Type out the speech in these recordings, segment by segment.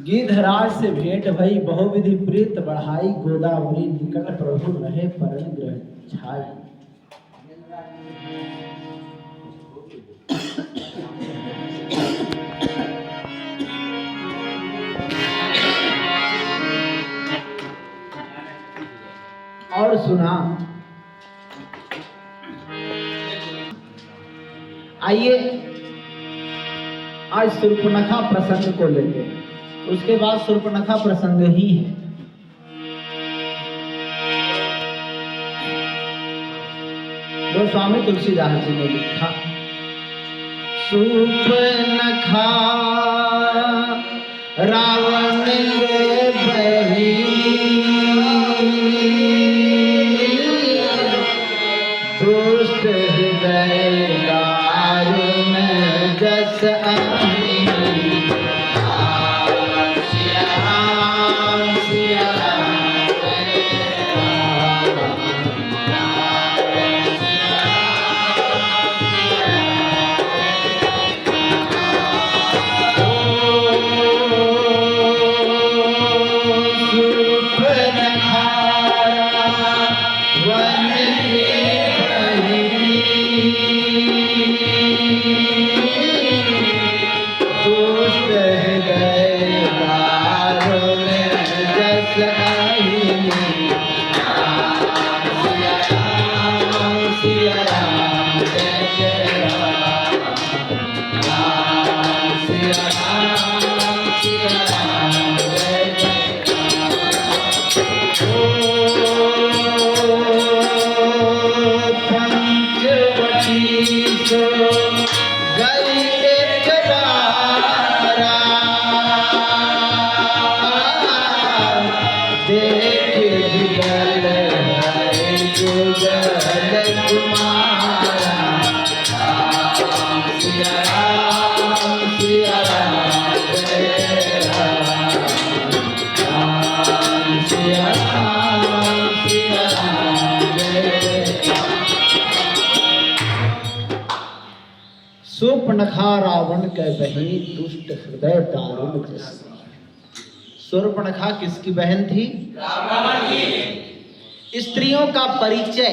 गिद्धराज से भेंट भई बहुविधि प्रीत बढ़ाई, गोदावरी निकट प्रभु रहे परन ग्रह छाई। और सुना, आइए आज शूर्पणखा प्रसंग को लेते हैं। उसके बाद शूर्पणखा प्रसंग ही है। गोस्वामी तुलसीदास जी ने लिखा, शूर्पणखा रावण के बही, दुष्ट हृदय दारुण जस अग्नि। शूर्पणखा रावण के बही, दुष्ट हृदय दारुण जस। शूर्पणखा किसकी बहन थी? रावण की। स्त्रियों का परिचय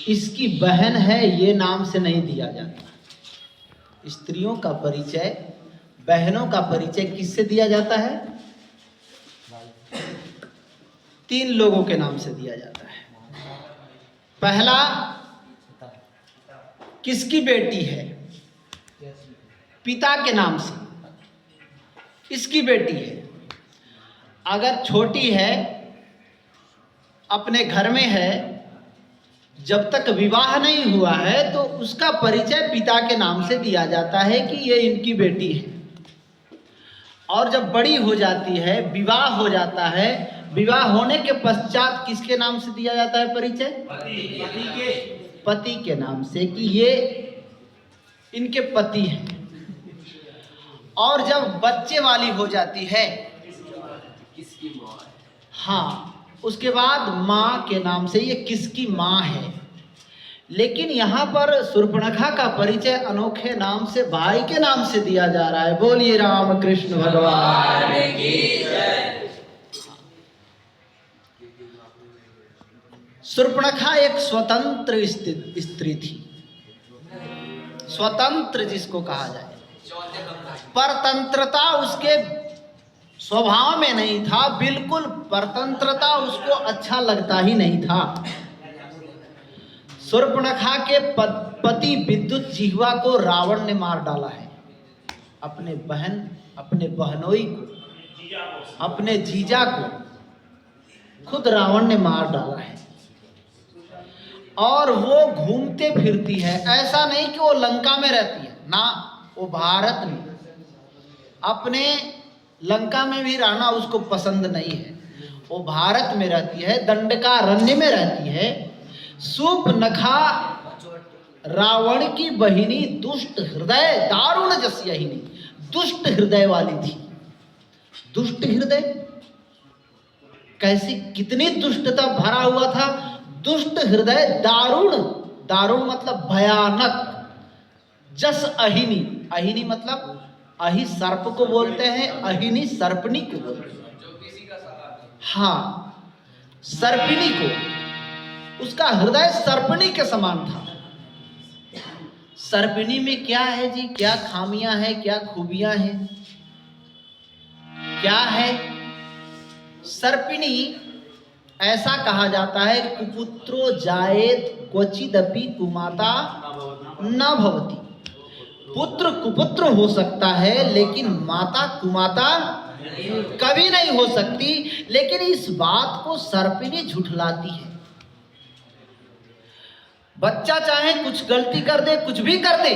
इसकी बहन है ये नाम से नहीं दिया जाता। स्त्रियों का परिचय, बहनों का परिचय किससे दिया जाता है? 3 लोगों के नाम से दिया जाता है। पहला, किसकी बेटी है? पिता के नाम से, इसकी बेटी है। अगर छोटी है, अपने घर में है, जब तक विवाह नहीं हुआ है तो उसका परिचय पिता के नाम से दिया जाता है कि ये इनकी बेटी है। और जब बड़ी हो जाती है, विवाह हो जाता है, विवाह होने के पश्चात किसके नाम से दिया जाता है परिचय? पति के नाम से कि ये इनके पति हैं। और जब बच्चे वाली हो जाती है, किसकी माँ है? हाँ, उसके बाद माँ के नाम से ये किसकी माँ है। लेकिन यहाँ पर शूर्पणखा का परिचय अनोखे नाम से, भाई के नाम से दिया जा रहा है। बोलिए राम कृष्ण भगवान की जय। शूर्पणखा एक स्वतंत्र स्त्री थी। स्वतंत्र जिसको कहा जाए, परतंत्रता उसके स्वभाव में नहीं था, बिल्कुल परतंत्रता उसको अच्छा लगता ही नहीं था। शूर्पणखा के पति विद्युत जिह्वा को रावण ने मार डाला है। अपने बहनोई को, अपने जीजा को खुद रावण ने मार डाला है। और वो घूमते फिरती है, ऐसा नहीं कि वो लंका में रहती है ना, वो भारत में, अपने लंका में भी रहना उसको पसंद नहीं है। वो भारत में रहती है, दंडकारण्य में रहती है। शूर्पणखा रावण की बहिनी, दुष्ट हृदय दारुण जस्यहिनी, दुष्ट हृदय वाली थी। दुष्ट हृदय कैसी, कितनी दुष्टता भरा हुआ था। दुष्ट हृदय दारुण, दारुण मतलब भयानक। जस अहिनी, अहिनी मतलब अहि सर्प को बोलते हैं, अहिनी सर्पनी को बोलते हैं। हाँ, सर्पिनी को, उसका हृदय सर्पिनी के समान था। सर्पिनी में क्या है जी, क्या खामियां हैं, क्या खूबियां हैं, क्या है? सर्पिनी ऐसा कहा जाता है, कुपुत्रो जायेत क्वचिदपि कुमाता न भवति। पुत्र कुपुत्र हो सकता है, लेकिन माता कुमाता कभी नहीं हो सकती। लेकिन इस बात को सर्पिनी झुठलाती है। बच्चा चाहे कुछ गलती कर दे, कुछ भी कर दे,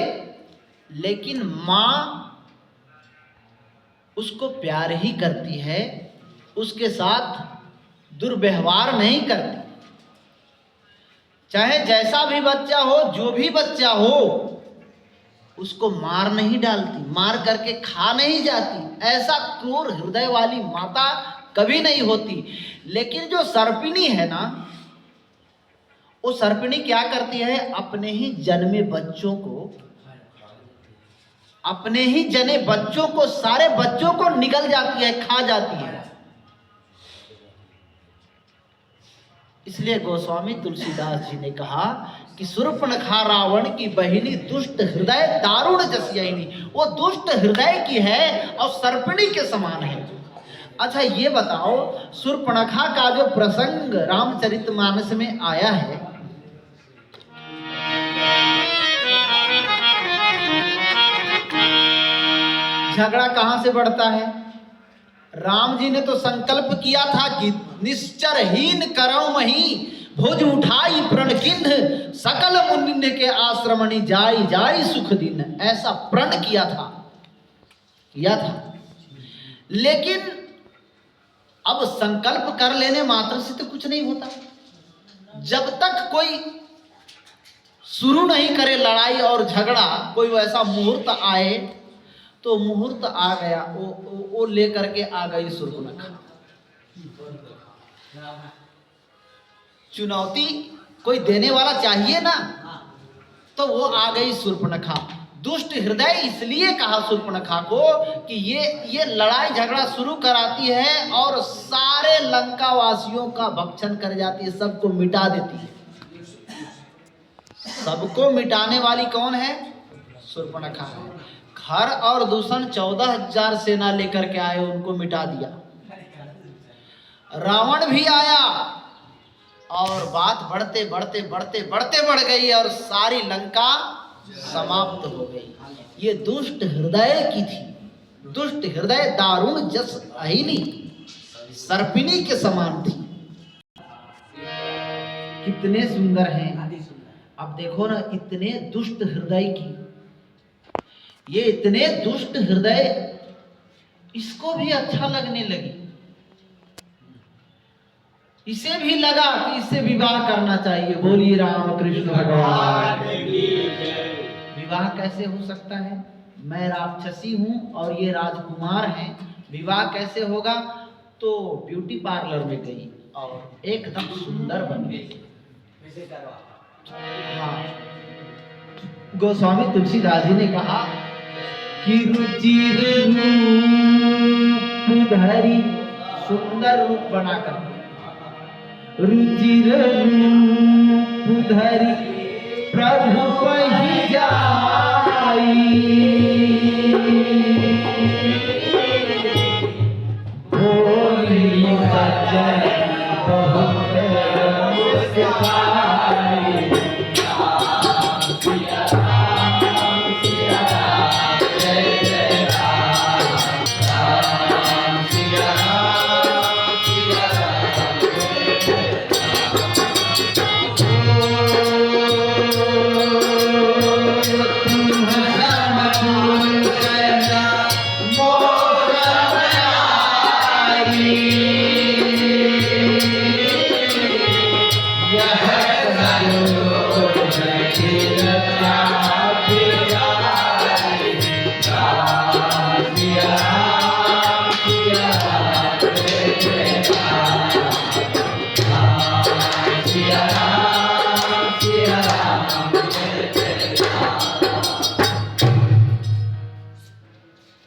लेकिन मां उसको प्यार ही करती है, उसके साथ दुर्व्यवहार नहीं करती। चाहे जैसा भी बच्चा हो, जो भी बच्चा हो, उसको मार नहीं डालती, मार करके खा नहीं जाती। ऐसा क्रूर हृदय वाली माता कभी नहीं होती। लेकिन जो सर्पिनी है ना, वो सर्पिनी क्या करती है, अपने ही जन्मे बच्चों को, अपने ही जने बच्चों को, सारे बच्चों को निगल जाती है, खा जाती है। इसलिए गोस्वामी तुलसीदास जी ने कहा कि शूर्पणखा रावण की बहिनी, दुष्ट हृदय दारुण जस्यहिनी, वो दुष्ट हृदय की है और सर्पिणी के समान है। अच्छा ये बताओ, शूर्पणखा का जो प्रसंग रामचरितमानस में आया है, झगड़ा कहां से बढ़ता है? राम जी ने तो संकल्प किया था कि निश्चरहीन करौ मही, भुज उठाई प्रण किन्ह, सकल मुनि के आश्रमणि जाई जाई सुख दिन। ऐसा प्रण किया था। लेकिन अब संकल्प कर लेने मात्र से तो कुछ नहीं होता। जब तक कोई शुरू नहीं करे लड़ाई और झगड़ा, कोई वैसा मुहूर्त आए, तो मुहूर्त आ गया, वो लेकर के आ गई शूर्पणखा। चुनौती कोई देने वाला चाहिए ना, तो वो आ गई शूर्पणखा। दुष्ट हृदय इसलिए कहा शूर्पणखा को कि ये लड़ाई झगड़ा शुरू कराती है और सारे लंका वासियों का भक्षण कर जाती है, सबको मिटा देती है। सबको मिटाने वाली कौन है? शूर्पणखा है। घर और दूषण 14,000 सेना लेकर के आए, उनको मिटा दिया। रावण भी आया और बात बढ़ते बढ़ते बढ़ते बढ़ते बढ़ गई और सारी लंका समाप्त हो गई। ये दुष्ट हृदय की थी। दुष्ट हृदय दारुण जस अहिनी, सर्पिनी के समान थी। कितने सुंदर हैं। अब देखो ना, इतने दुष्ट हृदय की, ये इतने दुष्ट हृदय, इसको भी अच्छा लगने लगी। इसे भी लगा कि इससे विवाह करना चाहिए। बोलिए रामकृष्ण भगवान। विवाह कैसे हो सकता है? मैं राक्षसी हूं और ये राजकुमार हैं, विवाह कैसे होगा? तो ब्यूटी पार्लर में गई और एकदम सुंदर बन गई। हाँ, गोस्वामी तुलसीदास जी ने कहा कि रुचिर रूप धरी, सुंदर रूप बनाकर, रुचिर रूप धरी प्रभु पहि जाई,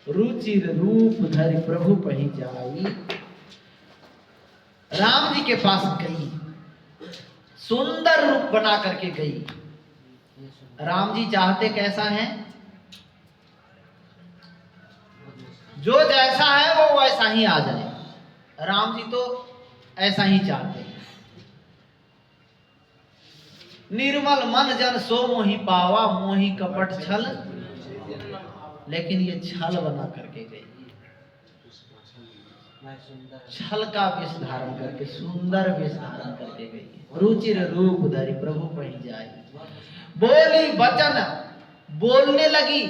रुचिर रूप धरि प्रभु पही जाई। राम जी के पास गई, सुंदर रूप बना करके गई। राम जी चाहते कैसा है? जो जैसा है वो वैसा ही आ जाए। राम जी तो ऐसा ही चाहते हैं। निर्मल मन जन सो मोहि पावा, मोहि कपट छल। लेकिन ये छल बना करके गई, छल का वेश धारण करके, सुंदर वेश धारण करके गई। रुचिर रूप धरि प्रभु पही जाई। बोली वचन, बोलने लगी,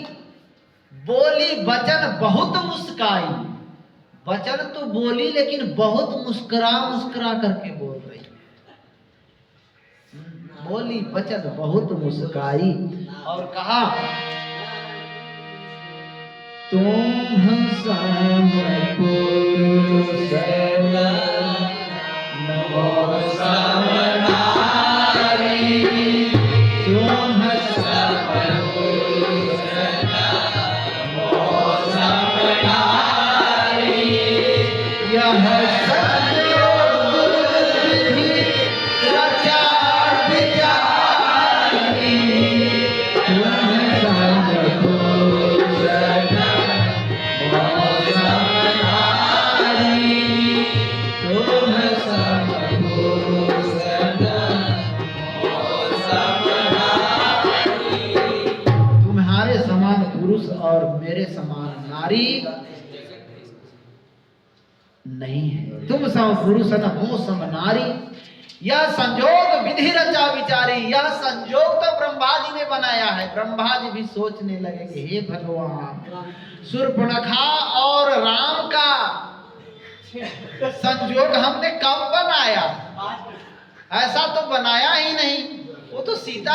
बोली वचन बहुत मुस्काई। वचन तो बोली लेकिन बहुत मुस्कुरा मुस्कुरा करके बोल रही। बोली वचन बहुत मुस्काई और कहा, तुम सम पुरुष नमो सम नारी, तुम सम पुरुष नमो सम नारी। यह संयोग विधि रचा विचारी, तुम सम पुरुष और मेरे समान नारी नहीं है। तुम सम पुरुष न हो सम नारी। यह संजोग विधि रचा विचारी। यह संजोग तो ब्रह्मा जी ने बनाया है। ब्रह्मा जी भी सोचने लगे कि हे भगवान, शूर्पणखा और राम का संजोग हमने कब बनाया? ऐसा तो बनाया ही नहीं। वो तो सीता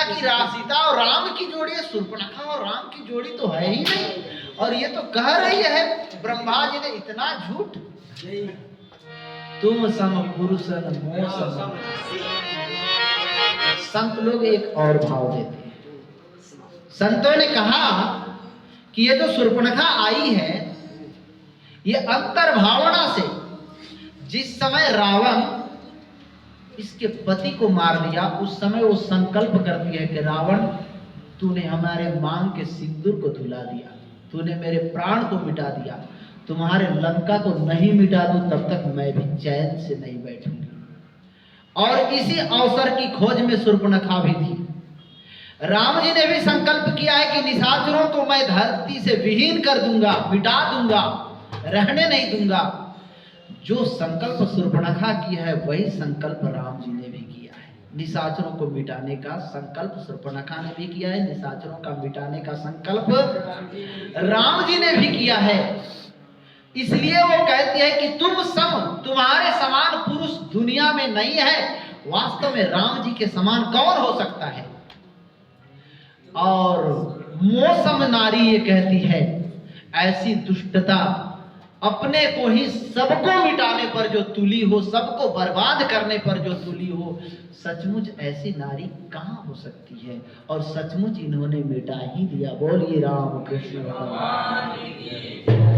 और राम की जोड़ी है। शूर्पणखा और राम की जोड़ी तो है ही नहीं। और ये तो कह रही है ब्रह्मा जी ने इतना झूठ। तुम सम पुरुष न मोह सम। संत लोग एक और भाव देते हैं। संतों ने कहा कि ये जो शूर्पणखा आई है, ये अंतर्भावना से, जिस समय रावण इसके पति को मार दिया, उस समय वो संकल्प करती है कि रावण, तूने हमारे मांग के सिंदूर को धुला दिया, तूने मेरे प्राण को मिटा दिया, तुम्हारे लंका को नहीं मिटा दूं तब तक मैं भी चैन से नहीं बैठूंगी। और इसी अवसर की खोज में शूर्पणखा भी थी। राम जी ने भी संकल्प किया है कि निशाचरों को मैं धरती से विहीन कर दूंगा, मिटा दूंगा, रहने नहीं दूंगा। जो संकल्प शूर्पणखा किया है वही संकल्प राम जी ने भी किया है। निशाचरों को मिटाने का संकल्प शूर्पणखा ने भी किया है, निशाचरों का मिटाने का संकल्प राम जी ने भी किया है। इसलिए वो कहती है कि तुम्हारे समान पुरुष दुनिया में नहीं है। वास्तव में राम जी के समान कौन हो सकता है? और मौसम नारी ये कहती है, ऐसी दुष्टता, अपने को ही सबको मिटाने पर जो तुली हो, सबको बर्बाद करने पर जो तुली हो, सचमुच ऐसी नारी कहाँ हो सकती है? और सचमुच इन्होंने मिटा ही दिया। बोलिए राम कृष्ण भगवान।